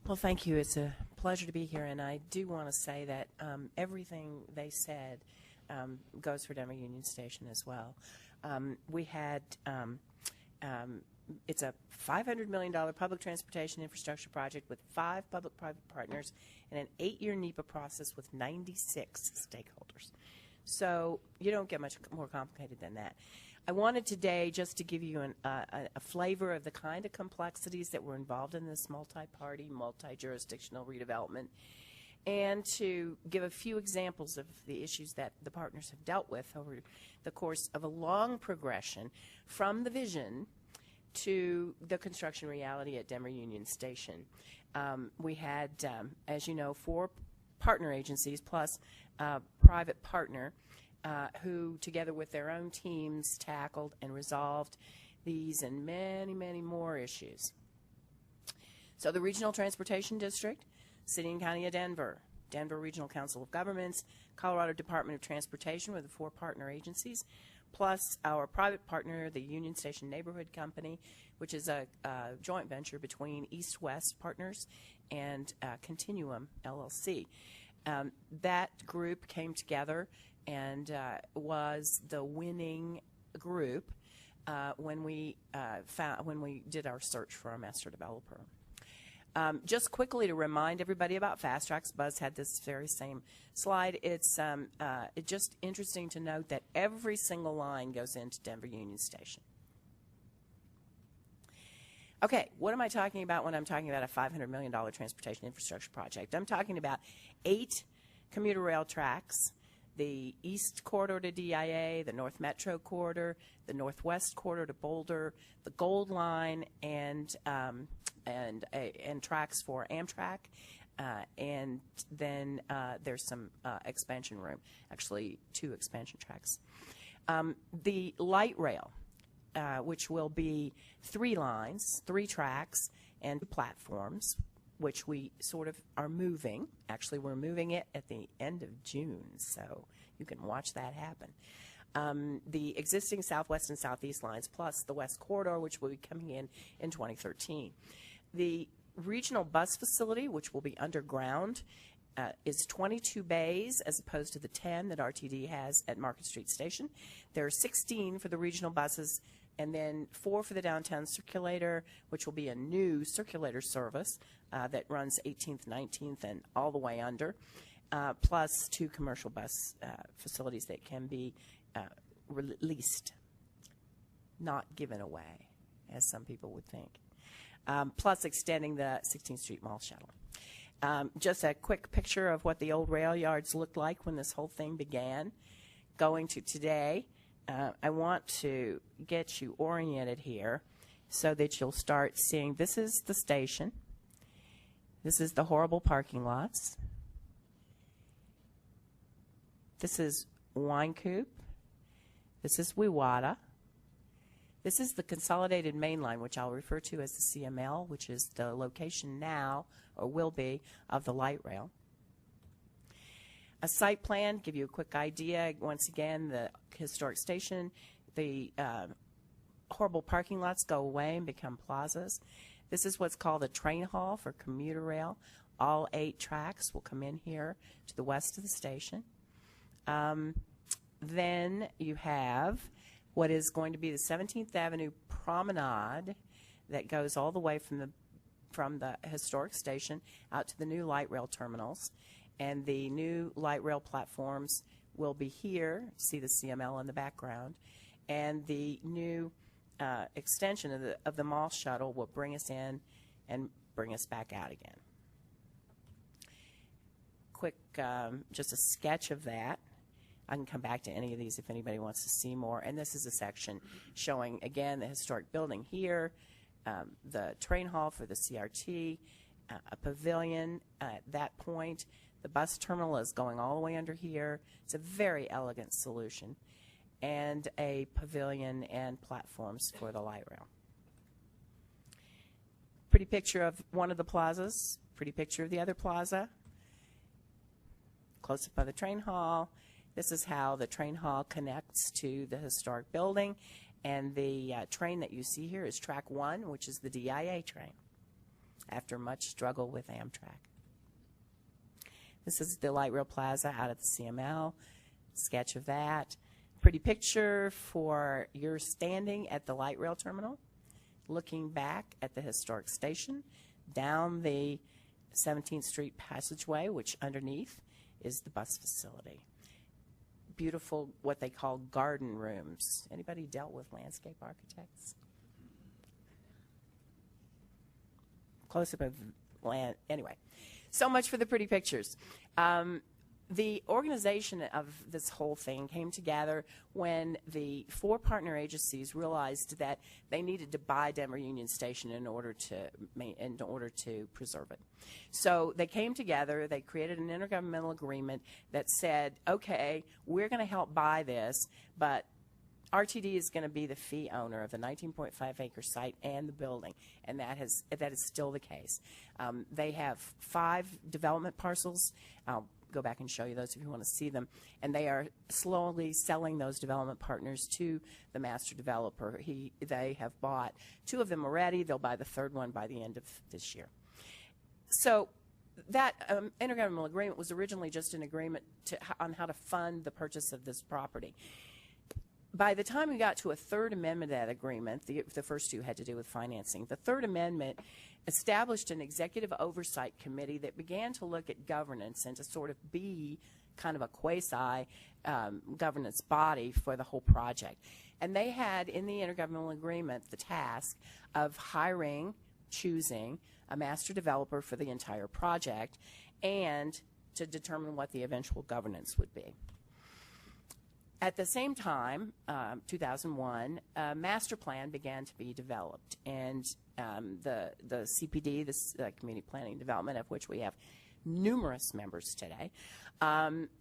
Well, thank you. It's a pleasure to be here, and I do want to say that everything they said goes for Denver Union Station as well. We had it's a $500 million public transportation infrastructure project with 5 public-private partners and an 8-year NEPA process with 96 stakeholders. So you don't get much more complicated than that. I wanted today just to give you a flavor of the kind of complexities that were involved in this multi-party, multi-jurisdictional redevelopment, and to give a few examples of the issues that the partners have dealt with over the course of a long progression from the vision to the construction reality at Denver Union Station. We had, as you know, 4 partner agencies plus a private partner who, together with their own teams, tackled and resolved these and many, many more issues. So the Regional Transportation District, City and County of Denver, Denver Regional Council of Governments, Colorado Department of Transportation were the 4 partner agencies, plus our private partner, the Union Station Neighborhood Company, which is a joint venture between East-West Partners and Continuum LLC. That group came together and was the winning group when we did our search for a master developer. Just quickly to remind everybody about fast tracks, Buzz had this very same slide. It's just interesting to note that every single line goes into Denver Union Station. Okay, what am I talking about when I'm talking about a $500 million transportation infrastructure project? I'm talking about 8 commuter rail tracks, the East Corridor to DIA, the North Metro Corridor, the Northwest Corridor to Boulder, the Gold Line, and tracks for Amtrak, and then there's some expansion room, actually 2 expansion tracks. The light rail, which will be 3 lines, 3 tracks, and 2 platforms, which we sort of are moving. Actually, we're moving it at the end of June, so you can watch that happen. The existing southwest and southeast lines, plus the West Corridor, which will be coming in 2013. The regional bus facility, which will be underground, is 22 bays as opposed to the 10 that RTD has at Market Street Station. There are 16 for the regional buses, and then 4 for the downtown circulator, which will be a new circulator service that runs 18th, 19th, and all the way under, plus 2 commercial bus facilities that can be leased, not given away, as some people would think, plus extending the 16th Street Mall shuttle. Just a quick picture of what the old rail yards looked like when this whole thing began. Going to today, I want to get you oriented here so that you'll start seeing this is the station. This is the horrible parking lots. This is Wine Coop. This is Wewata. This is the consolidated main line, which I'll refer to as the CML, which is the location now, or will be, of the light rail. A site plan, give you a quick idea. Once again, the historic station, the horrible parking lots go away and become plazas. This is what's called a train hall for commuter rail. All 8 tracks will come in here to the west of the station. Then you have what is going to be the 17th Avenue Promenade that goes all the way from the historic station out to the new light rail terminals. And the new light rail platforms will be here. See the CML in the background. And the new extension of the mall shuttle will bring us in and bring us back out again. Quick, just a sketch of that. I can come back to any of these if anybody wants to see more. And this is a section showing, again, the historic building here, the train hall for the CRT, a pavilion at that point. The bus terminal is going all the way under here. It's a very elegant solution. And a pavilion and platforms for the light rail. Pretty picture of one of the plazas. Pretty picture of the other plaza. Close up by the train hall. This is how the train hall connects to the historic building. And the train that you see here is track 1, which is the DIA train. after much struggle with Amtrak. This is the light rail plaza out at the CML. Sketch of that. Pretty picture for your standing at the light rail terminal, looking back at the historic station, down the 17th Street passageway, which underneath is the bus facility. Beautiful, what they call garden rooms. Anybody dealt with landscape architects? Close-up of land. Anyway, so much for the pretty pictures. The organization of this whole thing came together when the 4 partner agencies realized that they needed to buy Denver Union Station in order to preserve it. So they came together, they created an intergovernmental agreement that said, okay, we're going to help buy this, but RTD is going to be the fee owner of the 19.5 acre site and the building, and that is still the case. They have 5 development parcels. I'll go back and show you those if you want to see them. And they are slowly selling those development partners to the master developer. They have bought 2 of them already. They'll buy the 3rd one by the end of this year. So that intergovernmental agreement was originally just an agreement on how to fund the purchase of this property. By the time we got to a 3rd amendment to that agreement, the first 2 had to do with financing. The 3rd amendment established an executive oversight committee that began to look at governance and to sort of be kind of a quasi governance body for the whole project. And they had in the intergovernmental agreement the task of hiring, choosing a master developer for the entire project and to determine what the eventual governance would be. At the same time, 2001, a master plan began to be developed, and the CPD, the Community Planning Development, of which we have numerous members today,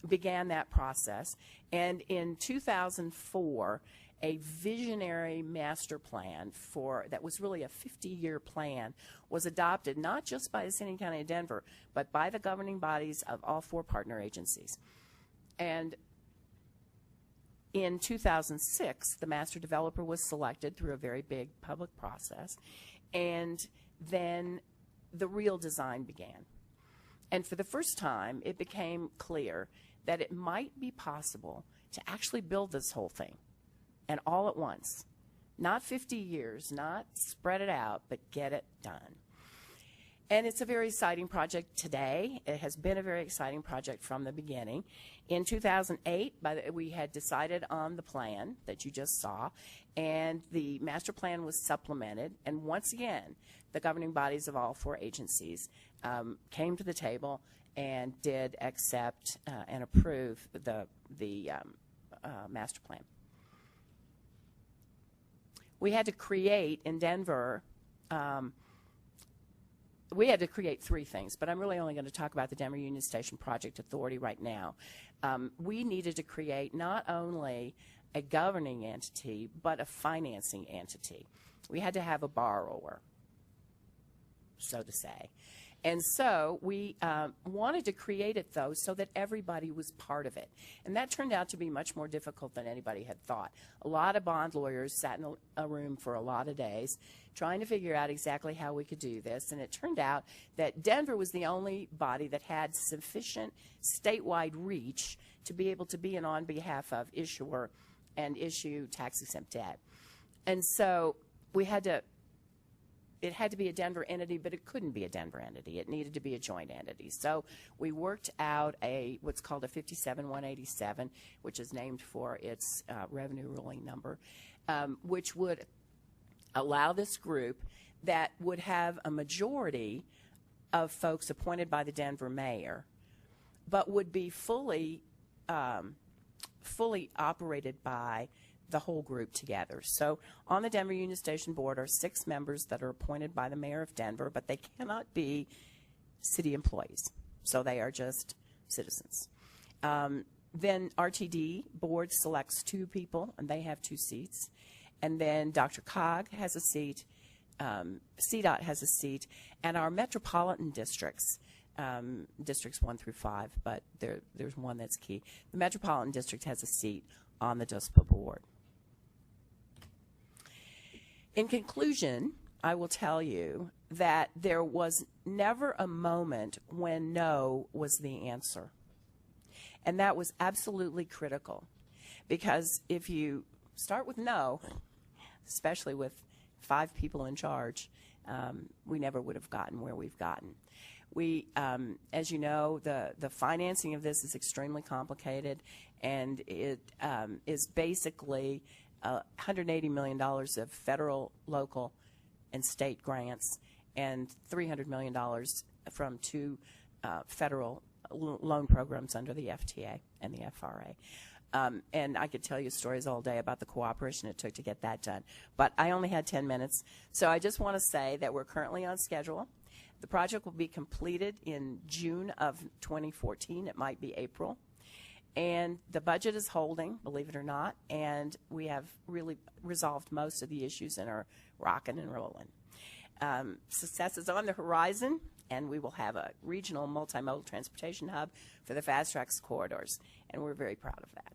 began that process. And in 2004, a visionary master plan that was really a 50-year plan was adopted, not just by the City and County of Denver, but by the governing bodies of all 4 partner agencies. And in 2006, the master developer was selected through a very big public process, and then the real design began. And for the first time, it became clear that it might be possible to actually build this whole thing, and all at once. Not 50 years, not spread it out, but get it done. And it's a very exciting project today. It has been a very exciting project from the beginning. In 2008, we had decided on the plan that you just saw, and the master plan was supplemented. And once again, the governing bodies of all 4 agencies came to the table and did accept and approve the master plan. We had to create in Denver we had to create 3 things, but I'm really only going to talk about the Denver Union Station Project Authority right now. We needed to create not only a governing entity, but a financing entity. We had to have a borrower, so to say. And so we wanted to create it, though, so that everybody was part of it. And that turned out to be much more difficult than anybody had thought. A lot of bond lawyers sat in a room for a lot of days trying to figure out exactly how we could do this. And it turned out that Denver was the only body that had sufficient statewide reach to be able to be an on behalf of issuer and issue tax-exempt debt. And so we had to it had to be a Denver entity, but it couldn't be a Denver entity. It needed to be a joint entity. So we worked out what's called a 57-187, which is named for its revenue ruling number, which would allow this group that would have a majority of folks appointed by the Denver mayor, but would be fully operated by the whole group together. So on the Denver Union Station Board are 6 members that are appointed by the mayor of Denver, but they cannot be city employees. So they are just citizens. Then RTD board selects 2 people, and they have 2 seats. And then Dr. Cog has a seat, CDOT has a seat, and our metropolitan districts, districts 1 through 5, but there's one that's key. The metropolitan district has a seat on the DOSPA board. In conclusion, I will tell you that there was never a moment when no was the answer. And that was absolutely critical, because if you start with no, especially with 5 people in charge, we never would have gotten where we've gotten. We, as you know, the financing of this is extremely complicated, and it is basically $180 million of federal, local, and state grants, and $300 million from 2 federal loan programs under the FTA and the FRA. And I could tell you stories all day about the cooperation it took to get that done. But I only had 10 minutes, so I just want to say that we're currently on schedule. The project will be completed in June of 2014. It might be April. And the budget is holding, believe it or not, and we have really resolved most of the issues and are rocking and rolling. Success is on the horizon, and we will have a regional multimodal transportation hub for the fast tracks corridors, and we're very proud of that.